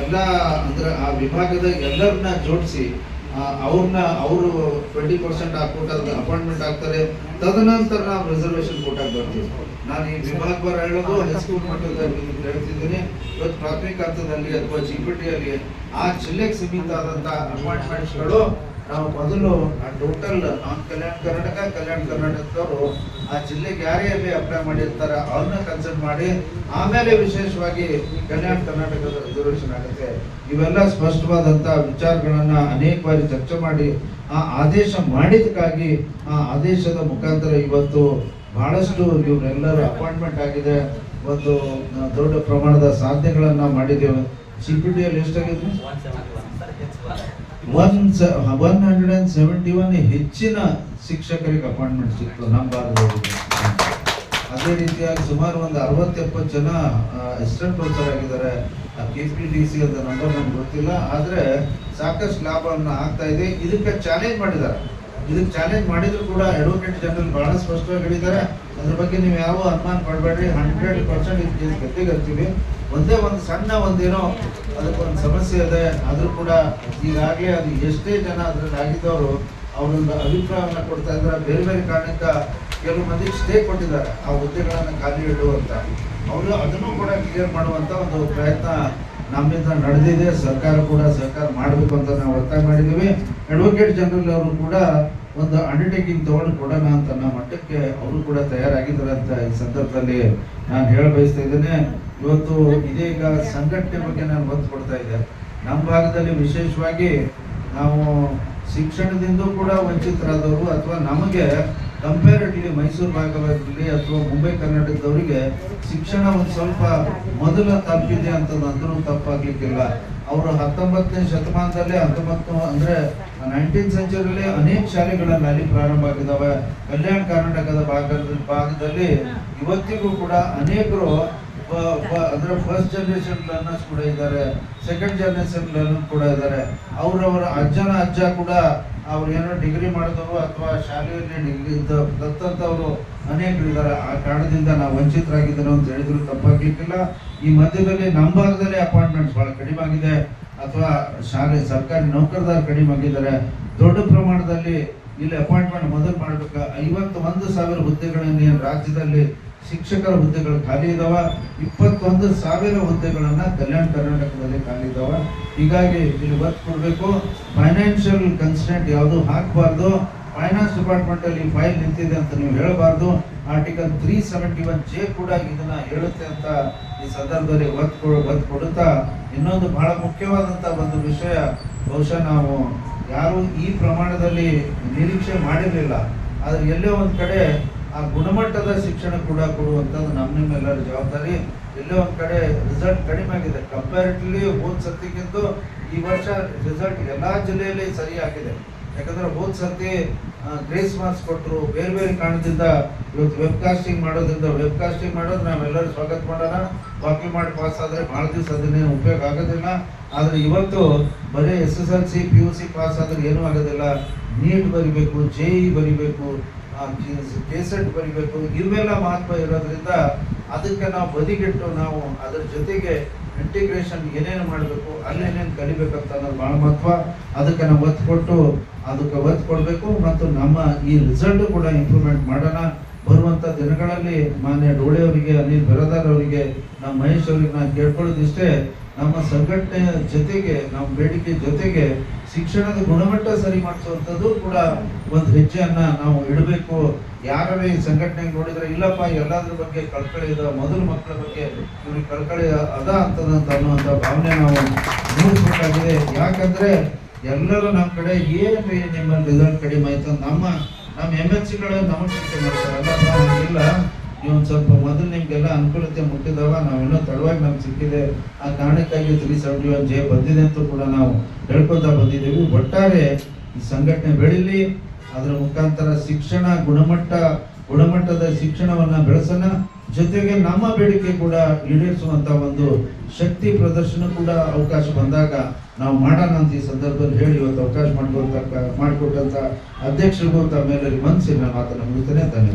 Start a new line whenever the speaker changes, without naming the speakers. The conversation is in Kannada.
ಎಲ್ಲ ಅಂದ್ರೆ ಆ ವಿಭಾಗದ ಎಲ್ಲರನ್ನ ಜೋಡಿಸಿ ಅವರು 20% ಹಾಕ್ಬಿಟ್ಟು ಅಪಾಯಿಂಟ್ಮೆಂಟ್ ಆಗ್ತಾರೆ. ತದನಂತರ ನಾವು ರಿಸರ್ವೇಶನ್ ಕೋಟಾಗಿ ಬರ್ತೀವಿ. ನಾನು ಈ ವಿಭಾಗ ಬರ ಹೇಳೋದು ಹೈಸ್ಕೂಲ್ ಮಟ್ಟದಲ್ಲಿ ಹೇಳ್ತಿದ್ದೀನಿ. ಇವತ್ತು ಪ್ರಾಥಮಿಕ ಹಂತದಲ್ಲಿ ಅಥವಾ ಜಿಪಿಟಿಯಲ್ಲಿ ಆ ಜಿಲ್ಲೆಗೆ ಸೀಮಿತ ಆದಂತ ಅಪಾಯಿಂಟ್ಮೆಂಟ್ಸ್ಗಳು ನಾವು ಮೊದಲು ಟೋಟಲ್ ಕಲ್ಯಾಣ ಕರ್ನಾಟಕದವರು ಆ ಜಿಲ್ಲೆಗೆ ಯಾರೇ ಅಲ್ಲಿ ಅಪ್ಲೈ ಮಾಡಿರ್ತಾರೆ ಅವ್ರನ್ನ ಕನ್ಸಲ್ಟ್ ಮಾಡಿ ಆಮೇಲೆ ವಿಶೇಷವಾಗಿ ಕಲ್ಯಾಣ ಕರ್ನಾಟಕದ ರಿಸರ್ವೇಶನ್ ಆಗುತ್ತೆ. ಇವೆಲ್ಲ ಸ್ಪಷ್ಟವಾದಂತ ವಿಚಾರಗಳನ್ನ ಅನೇಕ ಬಾರಿ ಚರ್ಚೆ ಮಾಡಿ ಆ ಆದೇಶ ಮಾಡಿದಕ್ಕಾಗಿ ಆ ಆದೇಶದ ಮುಖಾಂತರ ಇವತ್ತು ಬಹಳಷ್ಟು ಇವರೆಲ್ಲರೂ ಅಪಾಯಿಂಟ್ಮೆಂಟ್ ಆಗಿದೆ. ಒಂದು ದೊಡ್ಡ ಪ್ರಮಾಣದ ಸಾಧನೆಗಳನ್ನ ಮಾಡಿದ್ದೇವೆ. ಸಿಪಿಟಿಯಲ್ಲಿ ಎಷ್ಟಾಗಿದೆ? 171 ಹೆಚ್ಚಿನ ಶಿಕ್ಷಕರಿಗೆ ಅಪಾಯಿಂಟ್ಮೆಂಟ್ ಸಿಕ್ತು ನಮ್ಮ ಭಾಗದಲ್ಲಿ. ಅದೇ ರೀತಿಯಾಗಿ ಸುಮಾರು ಒಂದು 60-70 ಜನ ಅಸಿಸ್ಟೆಂಟ್ ಪ್ರೊಫೆಸರ್ ಆಗಿದ್ದಾರೆ. KPDC ಅಂತ ನಂಬರ್ ನಮ್ಗೆ ಗೊತ್ತಿಲ್ಲ, ಆದರೆ ಸಾಕಷ್ಟು ಲಾಭವನ್ನು ಆಗ್ತಾ ಇದೆ. ಇದಕ್ಕೆ ಚಾಲೆಂಜ್ ಮಾಡಿದ್ದಾರೆ. ಇದಕ್ಕೆ ಚಾಲೆಂಜ್ ಮಾಡಿದ್ರು ಕೂಡ ಅಡ್ವೊಕೇಟ್ ಜನರಲ್ ಬಹಳ ಸ್ಪಷ್ಟವಾಗಿ ಹೇಳಿದ್ದಾರೆ, ಅದ್ರ ಬಗ್ಗೆ ನೀವು ಯಾವ ಅನುಮಾನ ಪಡಬೇಡ್ರಿ, 100% ಇದು ಗೆದ್ದಿರ್ತೀವಿ. ಒಂದೇ ಒಂದು ಸಣ್ಣ ಒಂದೇನೋ ಅದಕ್ಕೊಂದು ಸಮಸ್ಯೆ ಇದೆ, ಆದರೂ ಕೂಡ ಈಗಾಗಲೇ ಅದು ಎಷ್ಟೇ ಜನ ಅದ್ರಲ್ಲಿ ಆಗಿದ್ದವರು ಅವರೊಂದು ಅಭಿಪ್ರಾಯವನ್ನು ಕೊಡ್ತಾ ಇದ್ದಾರೆ. ಬೇರೆ ಬೇರೆ ಕಾರಣಕ್ಕೆ ಕೆಲವು ಮಂದಿಗೆ ಸ್ಟೇ ಕೊಟ್ಟಿದ್ದಾರೆ ಆ ಹುದ್ದೆಗಳನ್ನು ಖಾಲಿ ಇಡುವಂತ. ಅವರು ಅದನ್ನು ಕೂಡ ಕ್ಲಿಯರ್ ಮಾಡುವಂತ ಒಂದು ಪ್ರಯತ್ನ ನಮ್ಮಿಂದ ನಡೆದಿದೆ. ಸರ್ಕಾರ ಕೂಡ ಸಹಕಾರ ಮಾಡಬೇಕು ಅಂತ ನಾವು ಒತ್ತಾಯ ಮಾಡಿದ್ದೀವಿ. ಅಡ್ವೊಕೇಟ್ ಜನರಲ್ ಅವರು ಕೂಡ ಒಂದು ಅಂಡರ್ಟೇಕಿಂಗ್ ತಗೊಂಡು ಕೊಡೋಣ ಅಂತ ನಮ್ಮ ಮಟ್ಟಕ್ಕೆ ಅವರು ಕೂಡ ತಯಾರಾಗಿದ್ದಾರೆ ಅಂತ ಈ ಸಂದರ್ಭದಲ್ಲಿ ನಾನು ಹೇಳ ಬಯಸ್ತಾ ಇದ್ದೇನೆ. ಇವತ್ತು ಇದೀಗ ಸಂಘಟನೆ ಬಗ್ಗೆ ನಾನು ಒತ್ತು ಕೊಡ್ತಾ ಇದ್ದೆ. ನಮ್ಮ ಭಾಗದಲ್ಲಿ ವಿಶೇಷವಾಗಿ ನಾವು ಶಿಕ್ಷಣದಿಂದ ಕೂಡ ವಂಚಿತರಾದವರು ಅಥವಾ ನಮಗೆ ಕಂಪೇರಿಟಿವ್ಲಿ ಮೈಸೂರು ಭಾಗದಲ್ಲಿ ಅಥವಾ ಮುಂಬೈ ಕರ್ನಾಟಕದವರಿಗೆ ಶಿಕ್ಷಣ ಒಂದು ಸ್ವಲ್ಪ ಮೊದಲ ತಲುಪಿದೆ ಅಂತಂದ್ರೂ ತಪ್ಪಾಗ್ಲಿಕ್ಕಿಲ್ಲ. ಅವರು 19ನೇ ಶತಮಾನದಲ್ಲೇ 19th ಸೆಂಚುರಿಯಲ್ಲಿ ಅನೇಕ ಶಾಲೆಗಳಲ್ಲಿ ಅಲ್ಲಿ ಪ್ರಾರಂಭ ಆಗಿದ್ದಾವೆ. ಕಲ್ಯಾಣ ಕರ್ನಾಟಕದ ಭಾಗದಲ್ಲಿ ಇವತ್ತಿಗೂ ಕೂಡ ಅನೇಕರು ಅಂದ್ರೆ ಫಸ್ಟ್ ಜನರೇಷನ್ ಲರ್ನರ್ಸ್ ಕೂಡ ಇದ್ದಾರೆ, ಸೆಕೆಂಡ್ ಜನರೇಷನ್ ಲರ್ನರ್ ಕೂಡ ಇದ್ದಾರೆ. ಅವರವರ ಅಜ್ಜ ಕೂಡ ಅವ್ರು ಏನೋ ಡಿಗ್ರಿ ಮಾಡಿದವರು ಅಥವಾ ಶಾಲೆಯಲ್ಲಿ ಡಿಗ್ರಿ ದತ್ತಂತವರು ಅನೇಕರು ಇದ್ದಾರೆ. ಆ ಕಾರಣದಿಂದ ನಾವು ವಂಚಿತರಾಗಿದ್ದಾರೆ ಅಂತ ಹೇಳಿದ್ರು ತಪ್ಪಾಗ್ಲಿಕ್ಕಿಲ್ಲ. ಈ ಮಧ್ಯದಲ್ಲಿ ನಮ್ಮ ಭಾಗದಲ್ಲಿ ಅಪಾಯಿಂಟ್ಮೆಂಟ್ಸ್ ಬಹಳ ಕಡಿಮೆ ಆಗಿದೆ, ಅಥವಾ ಸರ್ಕಾರಿ ನೌಕರದಾರ ಕಡಿಮೆ ಆಗಿದ್ದಾರೆ. ದೊಡ್ಡ ಪ್ರಮಾಣದಲ್ಲಿ ಇಲ್ಲಿ ಅಪಾಯಿಂಟ್ಮೆಂಟ್ ಮೊದಲು ಮಾಡಬೇಕು. 51,000 ಹುದ್ದೆಗಳನ್ನು ರಾಜ್ಯದಲ್ಲಿ ಶಿಕ್ಷಕರ ಹುದ್ದೆಗಳು ಖಾಲಿ ಇದಾವ. 21,000 ಹುದ್ದೆಗಳನ್ನ ಕಲ್ಯಾಣ ಕರ್ನಾಟಕದಲ್ಲಿ ಖಾಲಿ ಇದಾವ. ಹೀಗಾಗಿ ಇಲ್ಲಿ ಒತ್ತು ಕೊಡಬೇಕು. ಫೈನಾನ್ಷಿಯಲ್ ಕನ್ಸ್ಟೆಂಟ್ ಯಾವುದು ಹಾಕಬಾರ್ದು. ಫೈನಾನ್ಸ್ ಡಿಪಾರ್ಟ್ಮೆಂಟ್ ಅಲ್ಲಿ ಫೈಲ್ ನಿಂತಿದೆ ಅಂತ ನೀವು ಹೇಳಬಾರ್ದು. ಆರ್ಟಿಕಲ್ 371J ಕೂಡ ಇದನ್ನ ಹೇಳುತ್ತೆ ಅಂತ ಈ ಸಂದರ್ಭದಲ್ಲಿ ಒತ್ತು ಕೊಡುತ್ತಾ, ಇನ್ನೊಂದು ಬಹಳ ಮುಖ್ಯವಾದಂತ ಒಂದು ವಿಷಯ, ಬಹುಶಃ ನಾವು ಯಾರು ಈ ಪ್ರಮಾಣದಲ್ಲಿ ನಿರೀಕ್ಷೆ ಮಾಡಿರಲಿಲ್ಲ, ಆದ್ರೆ ಎಲ್ಲೇ ಒಂದ್ ಕಡೆ ಆ ಗುಣಮಟ್ಟದ ಶಿಕ್ಷಣ ಕೂಡ ಕೊಡುವಂಥದ್ದು ನಮ್ಮೆಲ್ಲರ ಜವಾಬ್ದಾರಿ. ಎಲ್ಲೇ ಒಂದ್ ಕಡೆ ರಿಸಲ್ಟ್ ಕಡಿಮೆ ಆಗಿದೆ ಕಂಪ್ಯಾರಿಟಿವ್ಲಿ ಹೋದ್ ಸರ್ತಿಗಿಂತ ಈ ವರ್ಷ ರಿಸಲ್ಟ್ ಎಲ್ಲಾ ಜಿಲ್ಲೆಯಲ್ಲಿ ಸರಿ ಆಗಿದೆ. ಯಾಕಂದ್ರೆ ಹೋದ್ ಸರ್ತಿ ಗ್ರೇಸ್ ಮಾರ್ಕ್ಸ್ ಕೊಟ್ಟರು, ಬೇರೆ ಬೇರೆ ಕಾರಣದಿಂದ ಇವತ್ತು ವೆಬ್ಕಾಸ್ಟಿಂಗ್ ಮಾಡೋದು ನಾವೆಲ್ಲರೂ ಸ್ವಾಗತ ಮಾಡೋಣ. ಕಾಪಿ ಮಾಡಿ ಪಾಸ್ ಆದ್ರೆ ಬಹಳ ದಿವಸ ಅದನ್ನೇನು ಉಪಯೋಗ ಆಗೋದಿಲ್ಲ. ಆದ್ರೆ ಇವತ್ತು ಬರೀ SSLC PUC ಪಾಸ್ ಆದ್ರೆ ಏನೂ ಆಗೋದಿಲ್ಲ. ನೀಟ್ ಬರಿಬೇಕು, JE ಬರಿಬೇಕು, KSET ಬರಿಬೇಕು. ಇವೆಲ್ಲ ಮಹತ್ವ ಇರೋದ್ರಿಂದ ಅದಕ್ಕೆ ನಾವು ಬದಿಗಿಟ್ಟು ನಾವು ಅದರ ಜೊತೆಗೆ ಇಂಟಿಗ್ರೇಷನ್ ಏನೇನು ಮಾಡಬೇಕು, ಅಲ್ಲೇನೇನು ಕಲಿಬೇಕಂತ ಅನ್ನೋದು ಬಹಳ ಮಹತ್ವ. ಅದಕ್ಕೆ ನಾವು ಒತ್ತು ಕೊಡಬೇಕು ಮತ್ತು ನಮ್ಮ ಈ ರಿಸಲ್ಟ್ ಕೂಡ ಇಂಪ್ರೂವ್ಮೆಂಟ್ ಮಾಡೋಣ. ಬರುವಂತ ದಿನಗಳಲ್ಲಿ ಮಾನ್ಯ ಡೋಳೆ ಅವರಿಗೆ, ಅನಿಲ್ ಬಿರಾದಾರ್ ಅವರಿಗೆ, ನಮ್ಮ ಮಹೇಶ್ ಅವರಿಗೆ ನಾನು ಕೇಳ್ಕೊಳ್ಳೋದಿಷ್ಟೇ, ನಮ್ಮ ಸಂಘಟನೆ ಜೊತೆಗೆ ನಮ್ಮ ಬೇಡಿಕೆ ಜೊತೆಗೆ ಶಿಕ್ಷಣದ ಗುಣಮಟ್ಟ ಸರಿ ಮಾಡಿಸುವಂಥದ್ದು ಕೂಡ ಒಂದು ಹೆಜ್ಜೆಯನ್ನ ನಾವು ಇಡಬೇಕು. ಯಾರೇ ಈ ಸಂಘಟನೆಗೆ ನೋಡಿದ್ರೆ ಇಲ್ಲಪ್ಪ ಎಲ್ಲದ್ರ ಬಗ್ಗೆ ಕಳ್ಕಳಿ ಇದೆ, ಮೊದಲು ಮಕ್ಕಳ ಬಗ್ಗೆ ಇವ್ರಿಗೆ ಕಳ್ಕಳಿ ಅದ ಅನ್ನುವಂಥ ಭಾವನೆ ನಾವು ಮೂಡಿಸ್ಬೇಕಾಗಿದೆ. ಯಾಕಂದ್ರೆ ಎಲ್ಲರೂ ನಮ್ಮ ಕಡೆ ಏನ್ರಿ ನಿಮ್ಮ ರಿಸಲ್ಟ್ ಕಡಿಮೆ ಆಯ್ತು ನಮ್ಮ MLCಗಳು ನಮಗೆ ಟೀಕೆ ಮಾಡ್ತಾರೆ. ಇಲ್ಲ, ನೀವು ಸ್ವಲ್ಪ ಮೊದಲು ನಿಮ್ಗೆಲ್ಲ ಅನುಕೂಲತೆ ಮುಟ್ಟಿದವ, ನಾವೆಲ್ಲೋ ತಡವಾಗಿ ನಮ್ಗೆ ಸಿಕ್ಕಿದೆ, ಆ ಕಾರಣಕ್ಕಾಗಿ 371J ಬಂದಿದೆ ಅಂತ ಕೂಡ ನಾವು ಹೇಳ್ಕೊತಾ ಬಂದಿದ್ದೀವಿ. ಒಟ್ಟಾರೆ ಈ ಸಂಘಟನೆ ಬೆಳೀಲಿ, ಅದರ ಮುಖಾಂತರ ಶಿಕ್ಷಣ ಗುಣಮಟ್ಟದ ಶಿಕ್ಷಣವನ್ನ ಬೆಳೆಸೋಣ. ಜೊತೆಗೆ ನಮ್ಮ ಬೇಡಿಕೆ ಕೂಡ ಈಡೇರಿಸುವಂತ ಒಂದು ಶಕ್ತಿ ಪ್ರದರ್ಶನ ಕೂಡ ಅವಕಾಶ ಬಂದಾಗ ನಾವು ಮಾಡೋಣ ಅಂತ ಈ ಸಂದರ್ಭದಲ್ಲಿ ಹೇಳಿ ಇವತ್ತು ಅವಕಾಶ ಮಾಡಿಕೊಟ್ಟಂತ ಅಧ್ಯಕ್ಷರಿಗೂ ತಮ್ಮೆಲ್ಲರಿಗೂ ಮನಸ್ಸಿನ ಮಾತನ್ನು ಮುಗಿಸ್ತೇನೆ. ಧನ್ಯವಾದ.